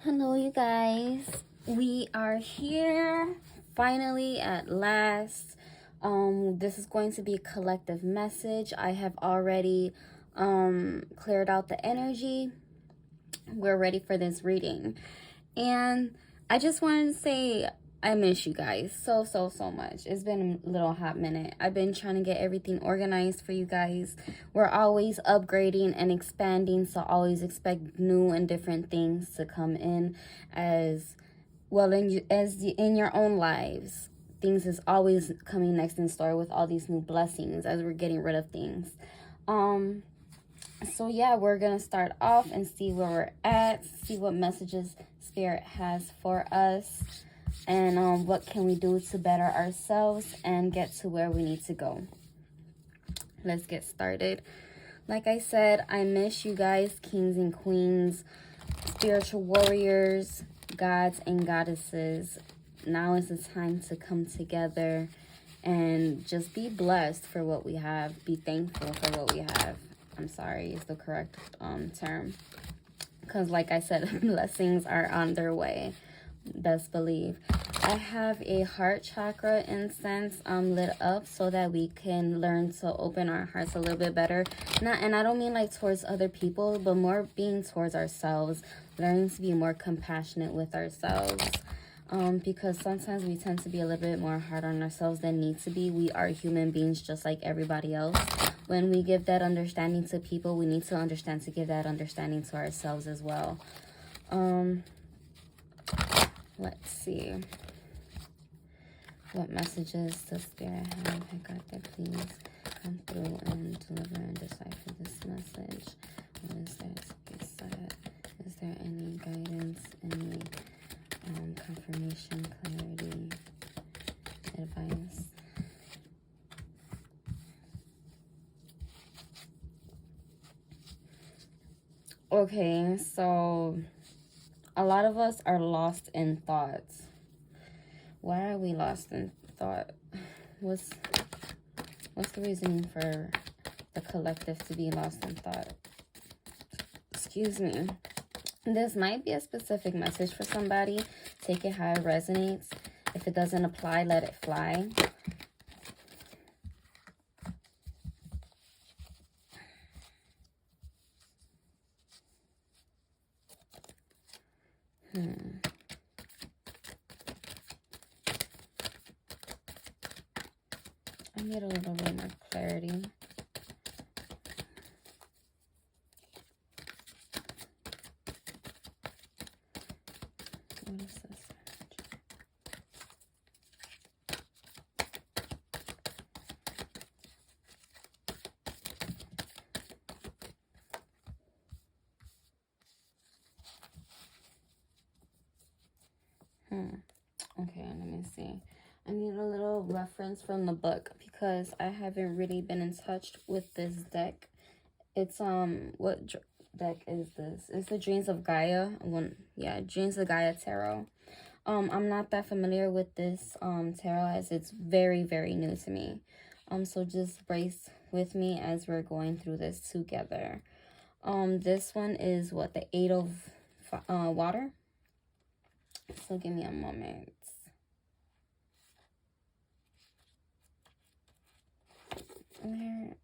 Hello, you guys. We are here finally at last. This is going to be a collective message. I have already cleared out the energy. We're ready for this reading. And I just wanted to say I miss you guys so much. It's been a little hot minute. I've been trying to get everything organized for you guys. We're always upgrading and expanding, so always expect new and different things to come in as well in your own lives. Things is always coming next in store with all these new blessings as we're getting rid of things. So yeah, we're gonna start off and see where we're at, see what messages Spirit has for us, and what can we do to better ourselves and get to where we need to go. Let's get started. Like I said, I miss you guys, kings and queens, spiritual warriors, gods and goddesses. Now is the time to come together and just be blessed for what we have. Be thankful for what we have. I'm sorry, is the correct term. Because like I said, blessings are on their way. Best believe. I have a heart chakra incense lit up so that we can learn to open our hearts a little bit better. And I don't mean like towards other people, but more being towards ourselves. Learning to be more compassionate with ourselves. Because sometimes we tend to be a little bit more hard on ourselves than need to be. We are human beings just like everybody else. When we give that understanding to people, we need to understand to give that understanding to ourselves as well. Let's see. What messages does Spirit have? I got that, please come through and deliver and decipher this message. What is there to be said? Is there any guidance, any confirmation, clarity, advice? Okay, so a lot of us are lost in thoughts. Why are we lost in thought? What's the reasoning for the collective to be lost in thought? Excuse me. This might be a specific message for somebody. Take it how it resonates. If it doesn't apply, let it fly. I need a little bit more clarity. What is this? Okay, let me see. I need a little reference from the book because I haven't really been in touch with this deck. It's what deck is this? It's the Dreams of Gaia one. Yeah, Dreams of Gaia tarot. I'm not that familiar with this tarot as it's very new to me. So just brace with me as we're going through this together. This one is what, the 8 of water. So give me a moment. Where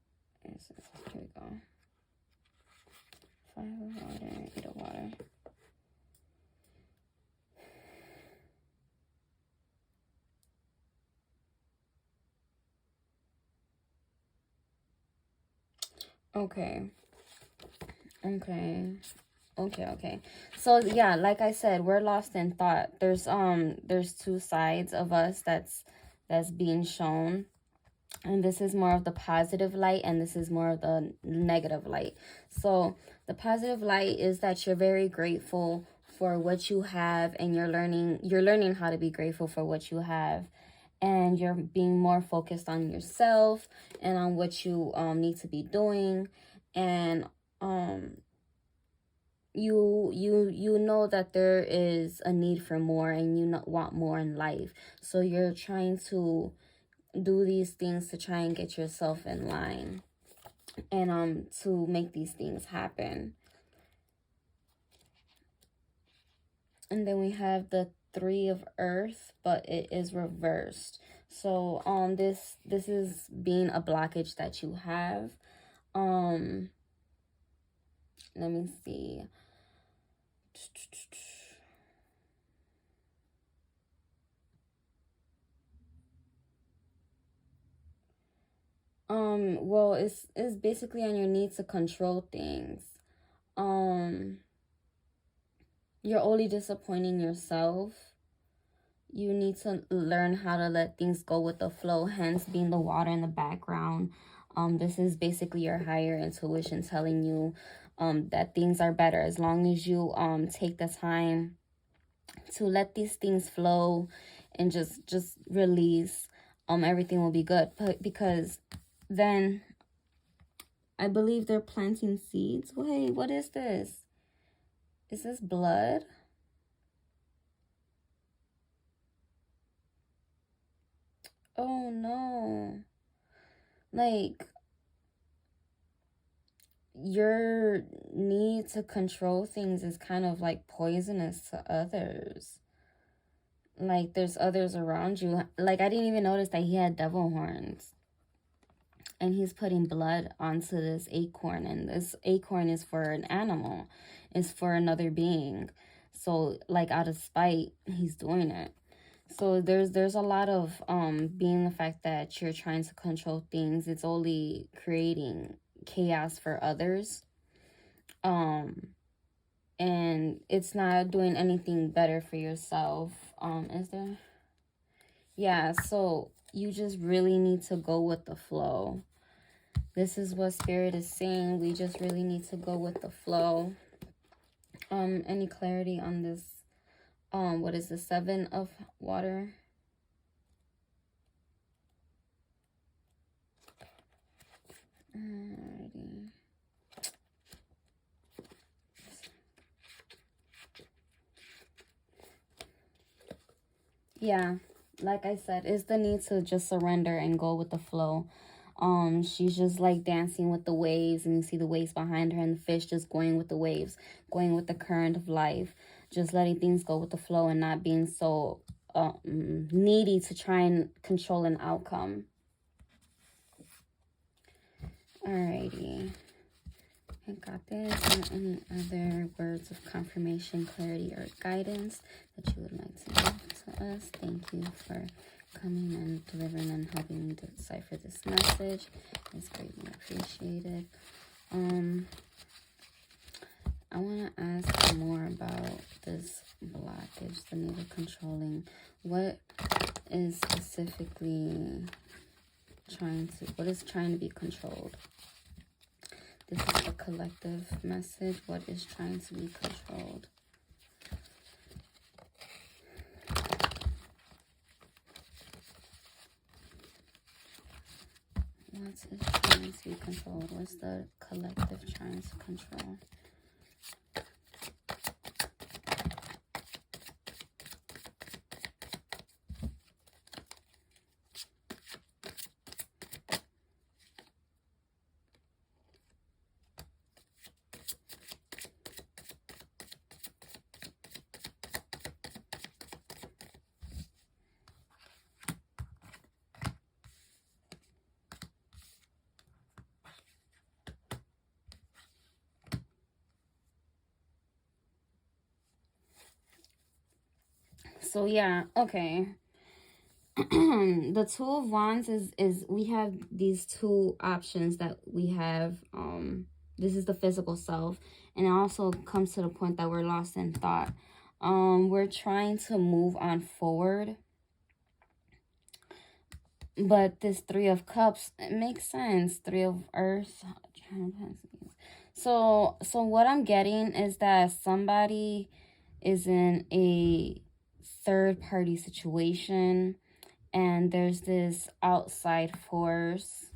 is this? Here we go. 5 of water, 8 of water. Okay. So yeah, like I said, we're lost in thought. There's 2 sides of us that's being shown. And this is more of the positive light, and this is more of the negative light. So the positive light is that you're very grateful for what you have, and you're learning how to be grateful for what you have, and you're being more focused on yourself and on what you need to be doing, and you know that there is a need for more, and you want more in life. So you're trying to do these things to try and get yourself in line and to make these things happen. And then we have the Three of Earth, but it is reversed. So this is being a blockage that you have. Let me see. Well, it's basically on your need to control things. You're only disappointing yourself. You need to learn how to let things go with the flow, hence being the water in the background. This is basically your higher intuition telling you that things are better as long as you take the time to let these things flow and just release. Everything will be good. But because then I believe they're planting seeds. Wait, what is this? Is this blood? Oh no. Like, your need to control things is kind of like poisonous to others. Like, there's others around you. Like, I didn't even notice that he had devil horns. And he's putting blood onto this acorn. And this acorn is for an animal. It's for another being. So, like, out of spite, he's doing it. So there's a lot of being the fact that you're trying to control things. It's only creating chaos for others. And it's not doing anything better for yourself. Is there? Yeah, so you just really need to go with the flow. This is what Spirit is saying. We just really need to go with the flow. Any clarity on this? What is the Seven of Water? Alrighty. Yeah, like I said, it's the need to just surrender and go with the flow. She's just like dancing with the waves, and you see the waves behind her, and the fish just going with the waves, going with the current of life, just letting things go with the flow and not being so needy to try and control an outcome. Alrighty. I got this. Any other words of confirmation, clarity, or guidance that you would like to give to us? Thank you for coming and delivering and helping me decipher this message. It's greatly appreciated. I want to ask more about this blockage, the need of controlling. What is specifically what is trying to be controlled? This is a collective message. What is trying to be controlled? What is trying to be controlled? What's the collective trying to control? So yeah, okay. The Two of Wands is we have these two options that we have. This is the physical self, and it also comes to the point that we're lost in thought. We're trying to move on forward, but this Three of Cups, it makes sense. Three of Earth. So what I'm getting is that somebody is in a third party situation, and there's this outside force.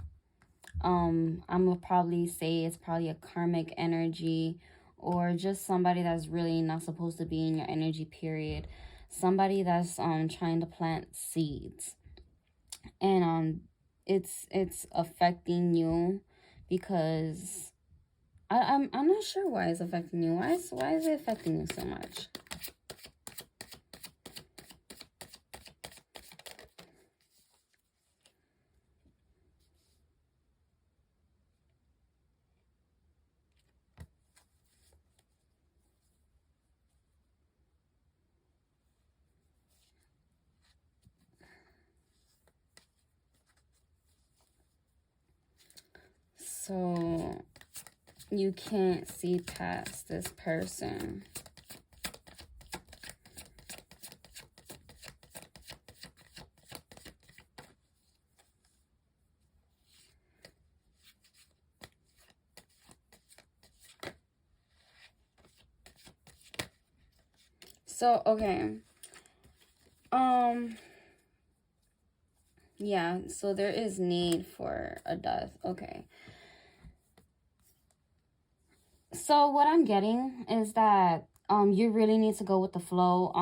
I'm gonna probably say it's probably a karmic energy, or just somebody that's really not supposed to be in your energy, period. Somebody that's trying to plant seeds, and it's affecting you, because I'm not sure why it's affecting you. Why is it affecting you so much? So you can't see past this person. So, okay. Yeah, so there is need for a death. Okay. So what I'm getting is that you really need to go with the flow.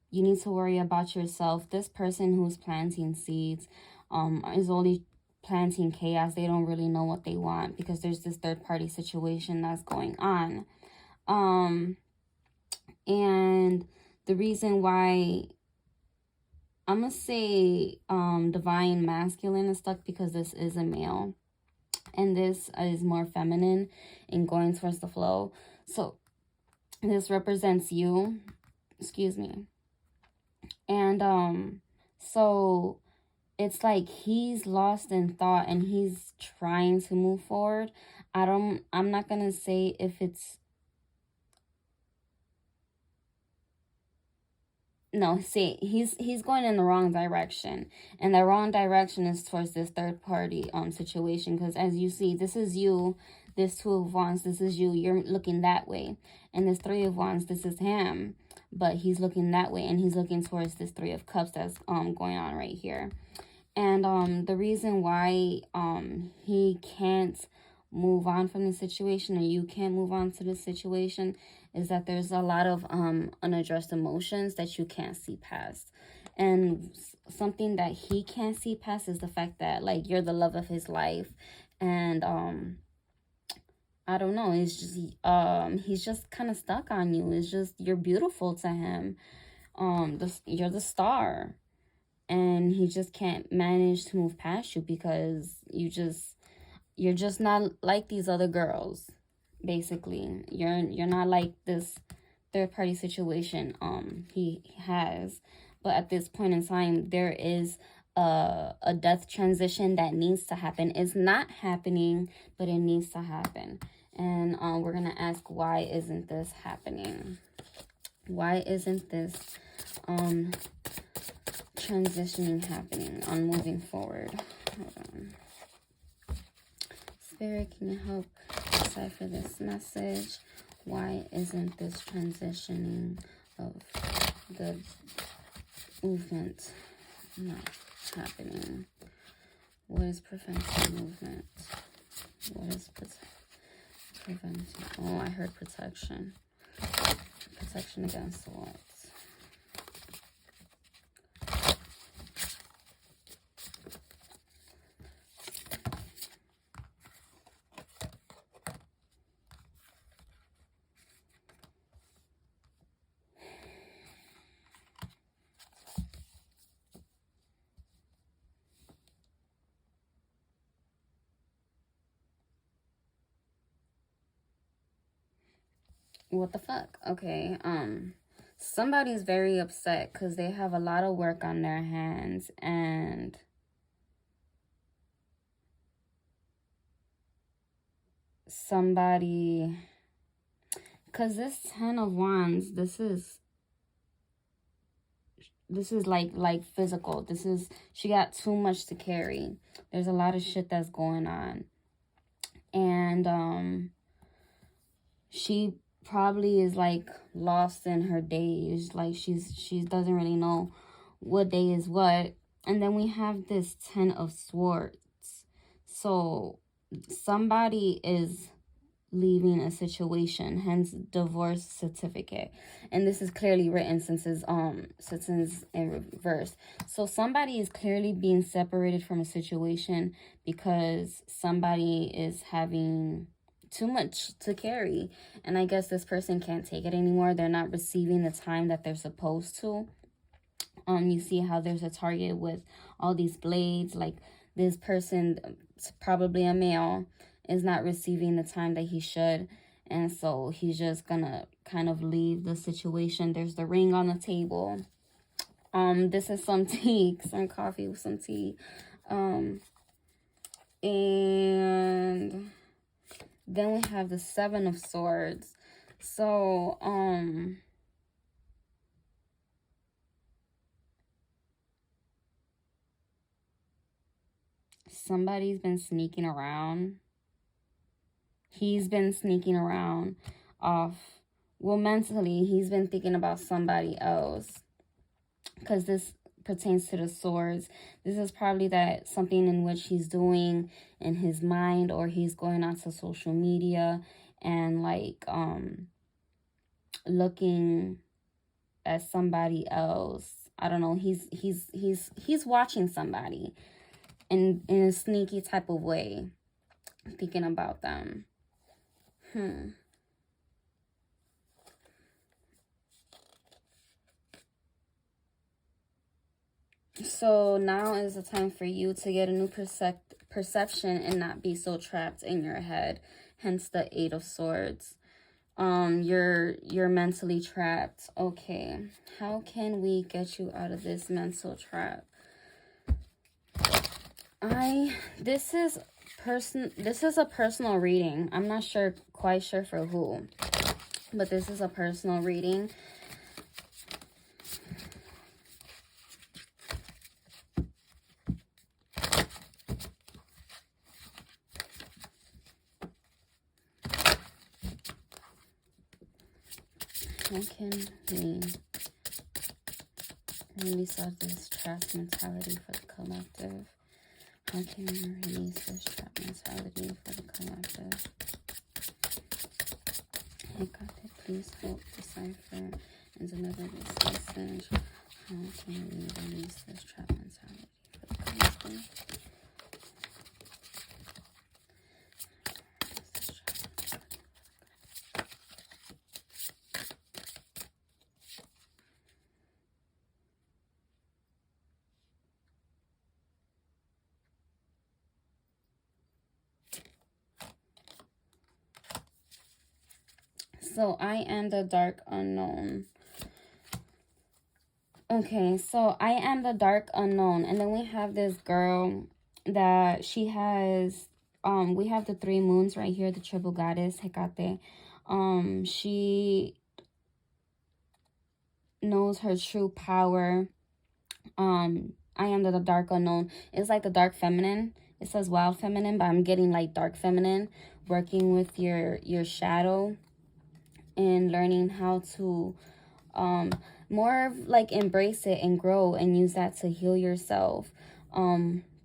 You need to worry about yourself. This person who's planting seeds is only planting chaos. They don't really know what they want because there's this third party situation that's going on. And the reason why I'm gonna say divine masculine is stuck because this is a male and this is more feminine and going towards the flow. So this represents you, excuse me. And so it's like he's lost in thought and he's trying to move forward. I'm not gonna say if it's, no, see, he's going in the wrong direction, and the wrong direction is towards this third party situation, because as you see, this is you, this Two of Wands, this is you, you're looking that way, and this Three of Wands, this is him, but he's looking that way, and he's looking towards this Three of Cups that's going on right here. And the reason why he can't move on from the situation, or you can't move on to the situation, is that there's a lot of unaddressed emotions that you can't see past. And something that he can't see past is the fact that, like, you're the love of his life. And I don't know, it's just he's just kind of stuck on you. It's just, you're beautiful to him. You're the star, and he just can't manage to move past you because you're just not like these other girls. Basically, you're not like this third party situation he has. But at this point in time, there is a death transition that needs to happen. It's not happening, but it needs to happen. And we're gonna ask, why isn't this happening? Why isn't this transitioning happening on moving forward? Hold on. Spirit, can you help decipher this message? Why isn't this transitioning of the movement not happening? What is preventing movement? What is preventing? Oh, I heard protection. Protection against what? What the fuck? Okay, somebody's very upset because they have a lot of work on their hands, and somebody, because this Ten of Wands, this is like physical. This is, she got too much to carry. There's a lot of shit that's going on, and she probably is like lost in her days. Like she doesn't really know what day is what. And then we have this Ten of Swords. So somebody is leaving a situation, hence divorce certificate. And this is clearly written since it's in reverse. So somebody is clearly being separated from a situation because somebody is having too much to carry, and I guess this person can't take it anymore. They're not receiving the time that they're supposed to. You see how there's a target with all these blades. Like, this person, probably a male, is not receiving the time that he should, and so he's just gonna kind of leave the situation. There's the ring on the table. This is some tea, some coffee with some tea. And then we have the Seven of Swords. So, somebody's been sneaking around. He's been sneaking around off. Well, mentally, he's been thinking about somebody else. Because this pertains to the swords. This is probably that something in which he's doing in his mind, or he's going onto social media and like looking at somebody else. I don't know. He's watching somebody in a sneaky type of way, thinking about them. So now is the time for you to get a new perception and not be so trapped in your head. Hence the Eight of Swords. You're mentally trapped. Okay, how can we get you out of this mental trap? This is a personal reading. I'm not quite sure for who, but this is a personal reading. How can we release out this trap mentality for the collective? How can we release this trap mentality for the collective? Hey, God, please help decipher and deliver this message. How can we release this trap mentality for the collective? So I am the dark unknown. Okay, so I am the dark unknown. And then we have this girl that she has, we have the three moons right here, the triple goddess, Hecate. She knows her true power. I am the dark unknown. It's like the dark feminine. It says wild feminine, but I'm getting like dark feminine, working with your shadow and learning how to more like embrace it and grow and use that to heal yourself,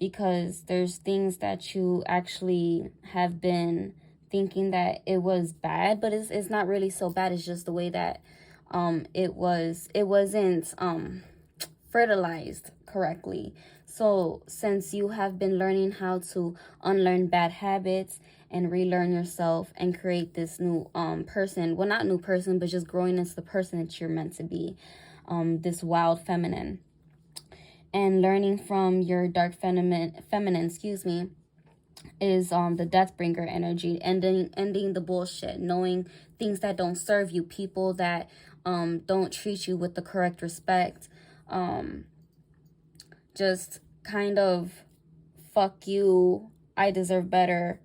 because there's things that you actually have been thinking that it was bad, but it's not really so bad. It's just the way that it wasn't fertilized correctly. So since you have been learning how to unlearn bad habits and relearn yourself and create this new person, well, not new person, but just growing into the person that you're meant to be, this wild feminine, and learning from your dark feminine, excuse me, is the death bringer energy, ending the bullshit, knowing things that don't serve you, people that don't treat you with the correct respect, just kind of fuck you, I deserve better,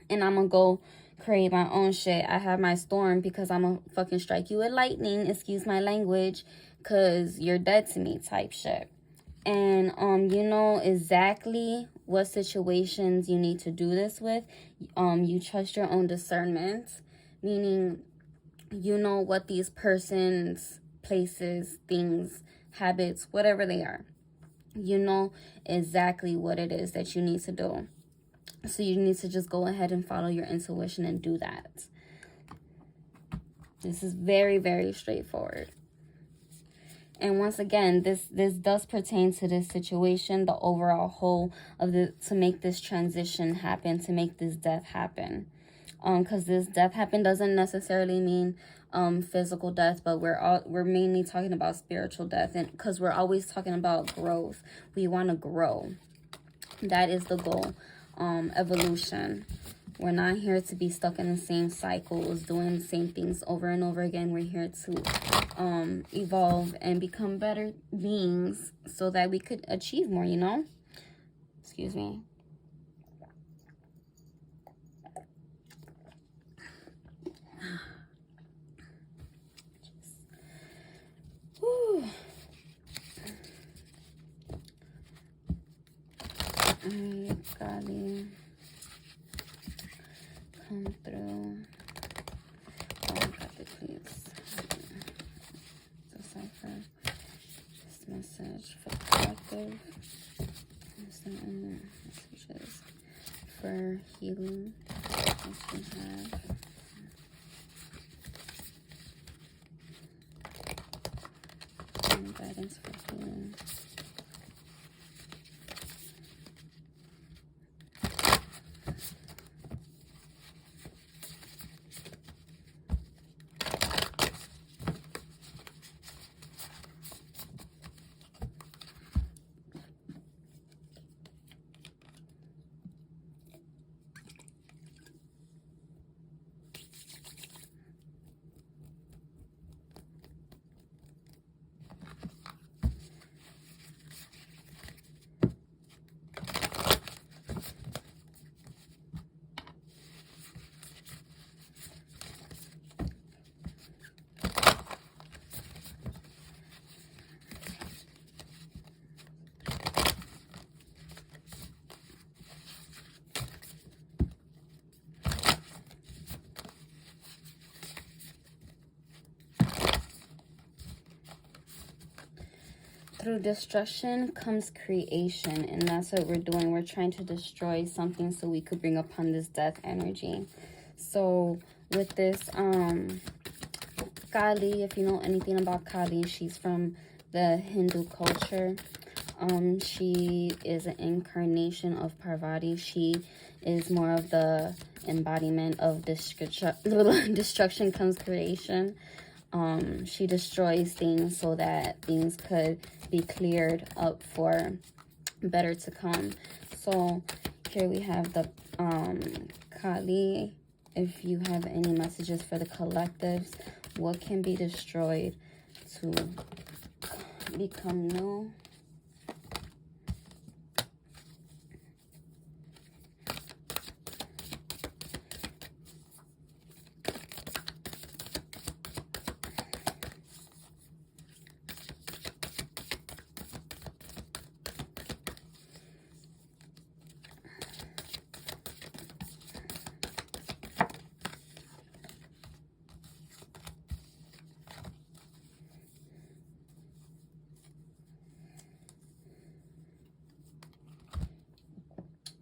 and I'm gonna go create my own shit. I have my storm because I'm gonna fucking strike you with lightning, excuse my language, because you're dead to me type shit. And you know exactly what situations you need to do this with. You trust your own discernment, meaning you know what these persons, places, things, habits, whatever they are, you know exactly what it is that you need to do. So you need to just go ahead and follow your intuition and do that. This is very, very straightforward. And once again, this does pertain to this situation, the overall whole of to make this transition happen, to make this death happen. Because this death happen doesn't necessarily mean physical death, but we're mainly talking about spiritual death, and because we're always talking about growth. We want to grow. That is the goal. Evolution. We're not here to be stuck in the same cycles, doing the same things over and over again. We're here to evolve and become better beings so that we could achieve more, you know? Excuse me. Ğęnıę, come through. Oh, got the please decipher this message for the collective. Messages for healing that you have. And guidance for healing. Through destruction comes creation, and that's what we're doing. We're trying to destroy something so we could bring upon this death energy. So with this Kali, if you know anything about Kali, she's from the Hindu culture. She is an incarnation of Parvati. She is more of the embodiment of destruction comes creation. She destroys things so that things could be cleared up for better to come. So here we have the Kali. If you have any messages for the collectives, what can be destroyed to become new?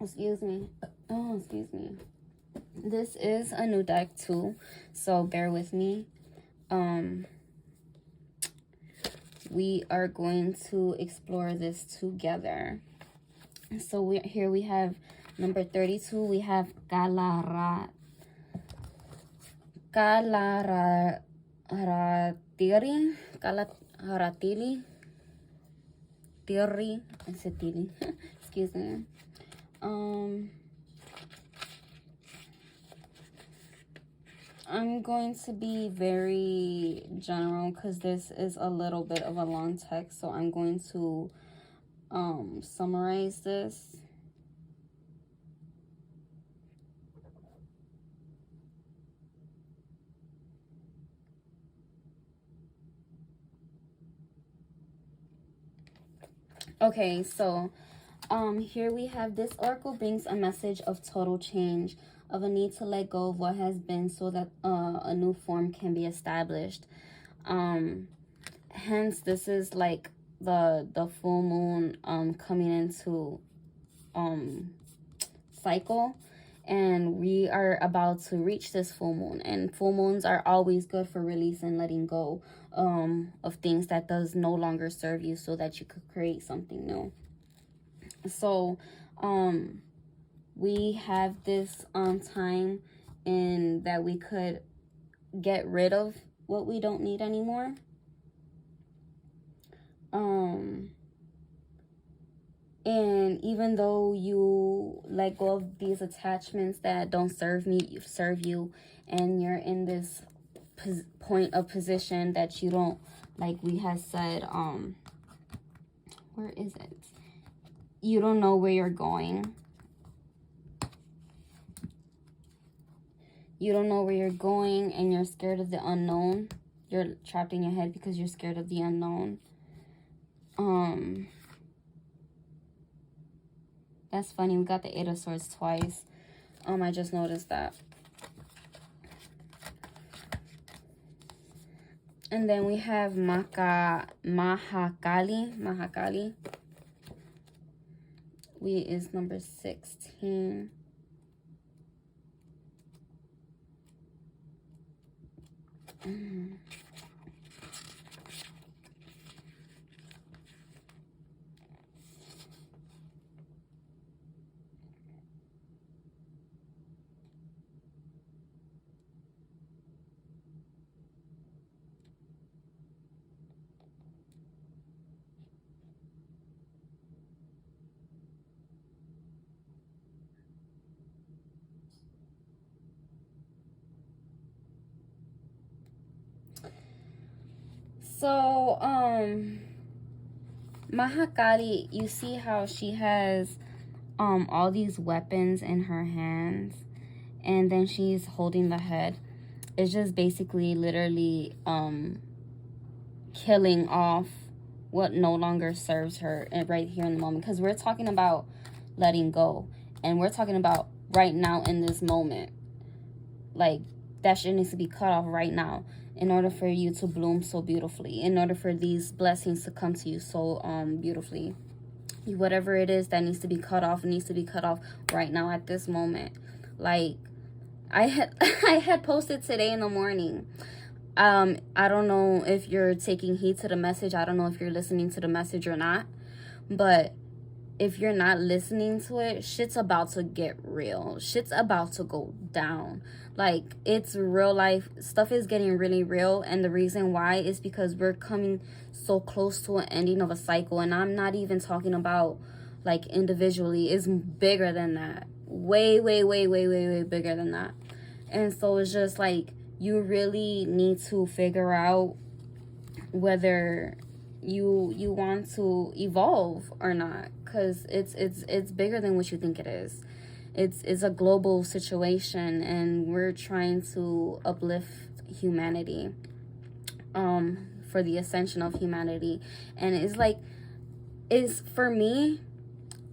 Excuse me. Oh, excuse me. This is a new deck too, so bear with me. We are going to explore this together. So here we have number 32. We have Kalaratiri. Excuse me. I'm going to be very general because this is a little bit of a long text, so I'm going to summarize this. Okay, so here we have this oracle brings a message of total change, of a need to let go of what has been so that a new form can be established. Hence, this is like the full moon coming into cycle, and we are about to reach this full moon, and full moons are always good for release and letting go of things that does no longer serve you so that you could create something new. So we have this time in that we could get rid of what we don't need anymore. And even though you let go of these attachments that don't serve you, and you're in this point of position that you don't, like we have said, where is it? You don't know where you're going. You don't know where you're going, and you're scared of the unknown. You're trapped in your head because you're scared of the unknown. That's funny. We got the Eight of Swords twice. I just noticed that. And then we have Mahakali. We is number 16. So, Mahakali, you see how she has all these weapons in her hands, and then she's holding the head. It's just basically literally killing off what no longer serves her right here in the moment, because we're talking about letting go, and we're talking about right now in this moment. Like, that shit needs to be cut off right now in order for you to bloom so beautifully, in order for these blessings to come to you so beautifully. Whatever it is that needs to be cut off, needs to be cut off right now at this moment. Like, I had posted today in the morning. I don't know if you're taking heed to the message. I don't know if you're listening to the message or not. But if you're not listening to it, shit's about to get real. Shit's about to go down. Like, it's real life. Stuff is getting really real. And the reason why is because we're coming so close to an ending of a cycle. And I'm not even talking about, like, individually. It's bigger than that. Way, way, way, way, way, way bigger than that. And so it's just like, you really need to figure out whether you want to evolve or not, because it's bigger than what you think it is. It's a global situation, and we're trying to uplift humanity, for the ascension of humanity. And it's like, for me,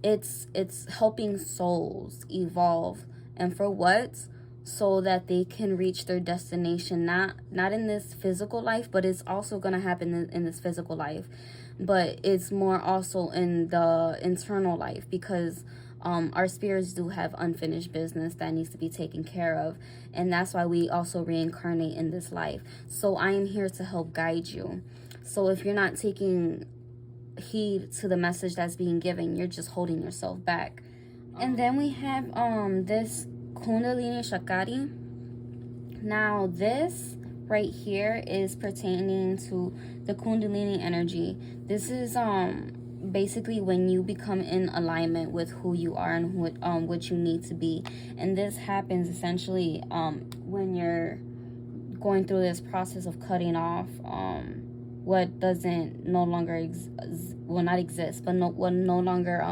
it's helping souls evolve. And for what? So that they can reach their destination, not in this physical life, but it's also going to happen in this physical life, but it's more also in the internal life, because our spirits do have unfinished business that needs to be taken care of, and that's why we also reincarnate in this life. So I am here to help guide you. So if you're not taking heed to the message that's being given, you're just holding yourself back. And then we have this Kundalini Shakti. Now this right here is pertaining to the Kundalini energy. This is basically when you become in alignment with who you are and what you need to be. And this happens essentially when you're going through this process of cutting off what doesn't no longer will not exist, but what no longer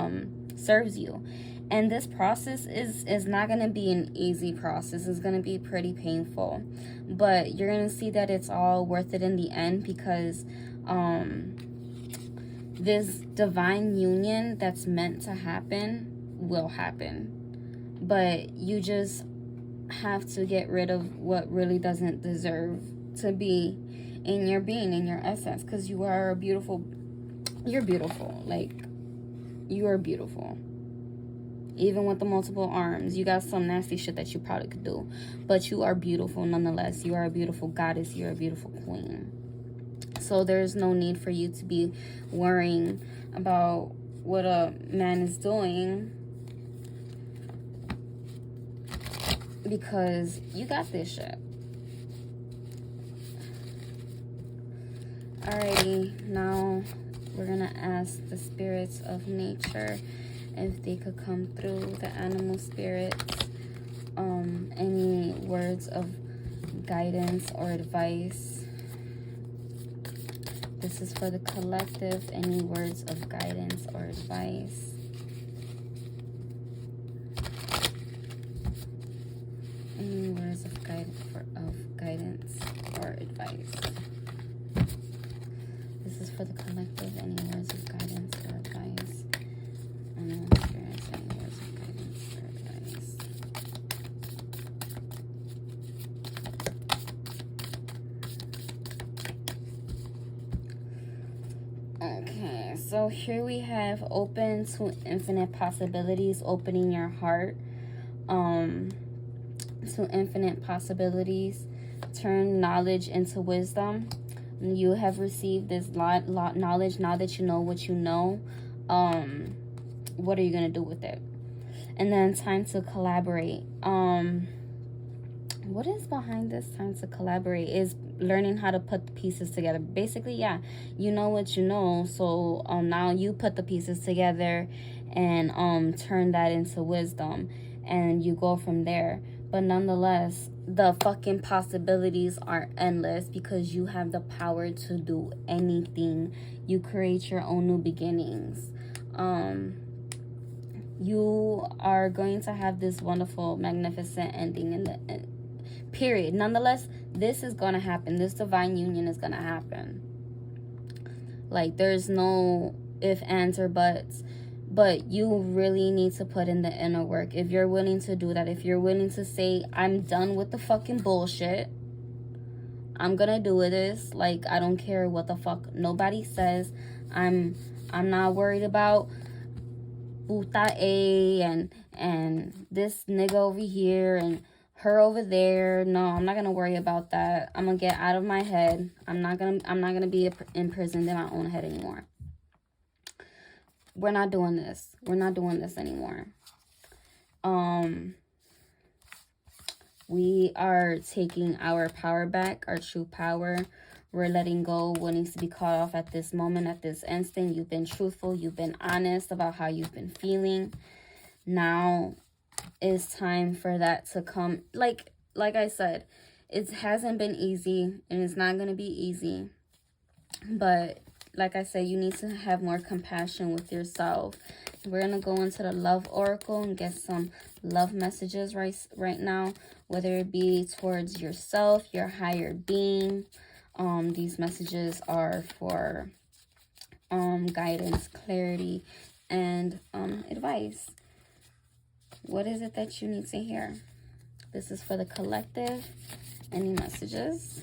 serves you. And this process is not going to be an easy process. It's going to be pretty painful. But you're going to see that it's all worth it in the end, because this divine union that's meant to happen will happen. But you just have to get rid of what really doesn't deserve to be in your being, in your essence. Because you are beautiful. You're beautiful. Like, you are beautiful. Even with the multiple arms, you got some nasty shit that you probably could do, but you are beautiful nonetheless. You are a beautiful goddess. You're a beautiful queen. So there's no need for you to be worrying about what a man is doing, because you got this shit. Alrighty, now we're gonna ask the spirits of nature if they could come through, the animal spirits, any words of guidance or advice. This is for the collective, any words of guidance or advice. Any words of guidance or advice. This is for the collective, any words of guidance or advice. Animal spirits, any So here we have open to infinite possibilities, opening your heart to infinite possibilities. Turn knowledge into wisdom. You have received this lot knowledge. Now that you know what you know, what are you going to do with it? And then time to collaborate. What is behind this time to collaborate is learning how to put the pieces together. Basically, yeah, you know what you know, so now you put the pieces together and turn that into wisdom, and you go from there. But nonetheless, the fucking possibilities are endless because you have the power to do anything. You create your own new beginnings. You are going to have this wonderful, magnificent ending in the end. Period. Nonetheless, this is going to happen. This divine union is going to happen. Like, there's no if, ands, or buts. But you really need to put in the inner work. If you're willing to do that, if you're willing to say, I'm done with the fucking bullshit, I'm gonna do this. Like, I don't care what the fuck nobody says. I'm not worried about puta A and this nigga over here and her over there. No, I'm not gonna worry about that. I'm gonna get out of my head. I'm not gonna be imprisoned in my own head anymore. We're not doing this. We're not doing this anymore. We are taking our power back, our true power. We're letting go what needs to be cut off at this moment, at this instant. You've been truthful. You've been honest about how you've been feeling. Now it's time for that to come. Like I said, it hasn't been easy and it's not going to be easy. But like I said, you need to have more compassion with yourself. We're going to go into the love oracle and get some love messages right now, whether it be towards yourself, your higher being. These messages are for guidance, clarity, and advice. What is it that you need to hear? This is for the collective. Any messages?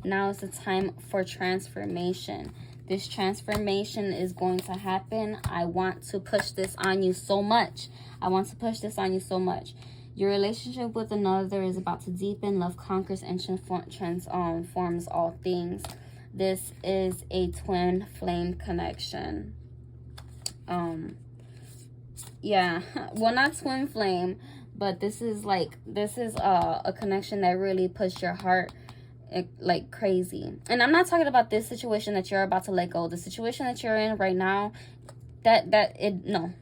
Now is the time for transformation. This transformation is going to happen. I want to push this on you so much. I want to push this on you so much. Your relationship with another is about to deepen. Love conquers and transforms all things. This is a twin flame connection. Yeah, well, not twin flame, but this is a connection that really puts your heart like crazy. And I'm not talking about this situation that you're about to let go. The situation that you're in right now, no.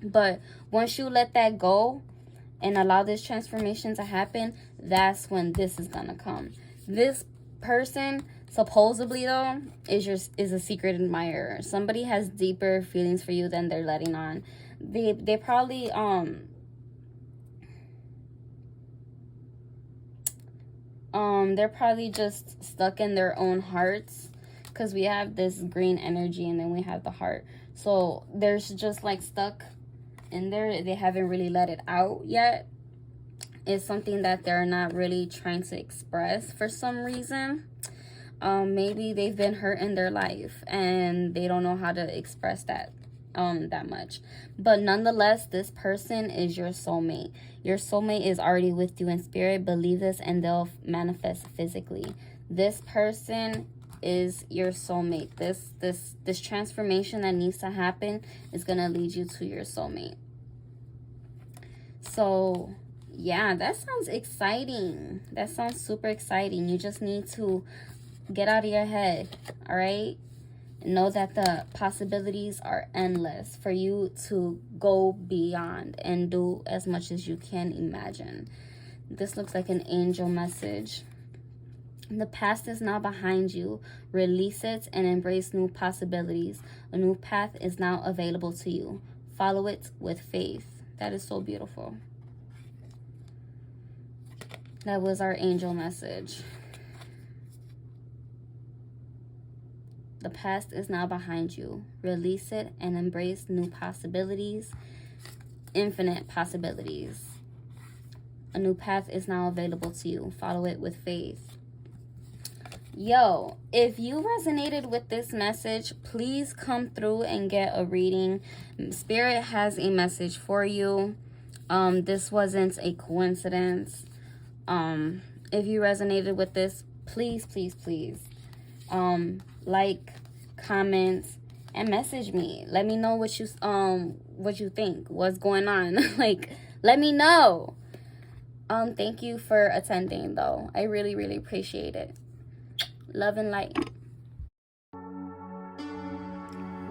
But once you let that go and allow this transformation to happen, that's when this is gonna come. This person, supposedly though, is a secret admirer. Somebody has deeper feelings for you than they're letting on. They probably they're probably just stuck in their own hearts, because we have this green energy and then we have the heart. So there's just like stuck in there. They haven't really let it out yet. It's something that they're not really trying to express for some reason. Maybe they've been hurt in their life and they don't know how to express that much. But nonetheless, this person is your soulmate. Your soulmate is already with you in spirit. Believe this and they'll manifest physically. This person is your soulmate. This transformation that needs to happen is going to lead you to your soulmate. So yeah, that sounds exciting. That sounds super exciting. You just need to get out of your head, all right? Know that the possibilities are endless for you to go beyond and do as much as you can imagine. This looks like an angel message. The past is now behind you. Release it and embrace new possibilities. A new path is now available to you. Follow it with faith. That is so beautiful. That was our angel message. The past is now behind you. Release it and embrace new possibilities. Infinite possibilities. A new path is now available to you. Follow it with faith. Yo, if you resonated with this message, please come through and get a reading. Spirit has a message for you. This wasn't a coincidence. If you resonated with this, please, please, please, like, comment, and message me. Let me know what you think, what's going on. Like, let me know. Thank you for attending, though. I really, really appreciate it. Love and light.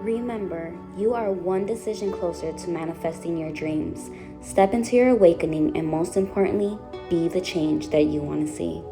Remember, you are one decision closer to manifesting your dreams. Step into your awakening, and most importantly, be the change that you want to see.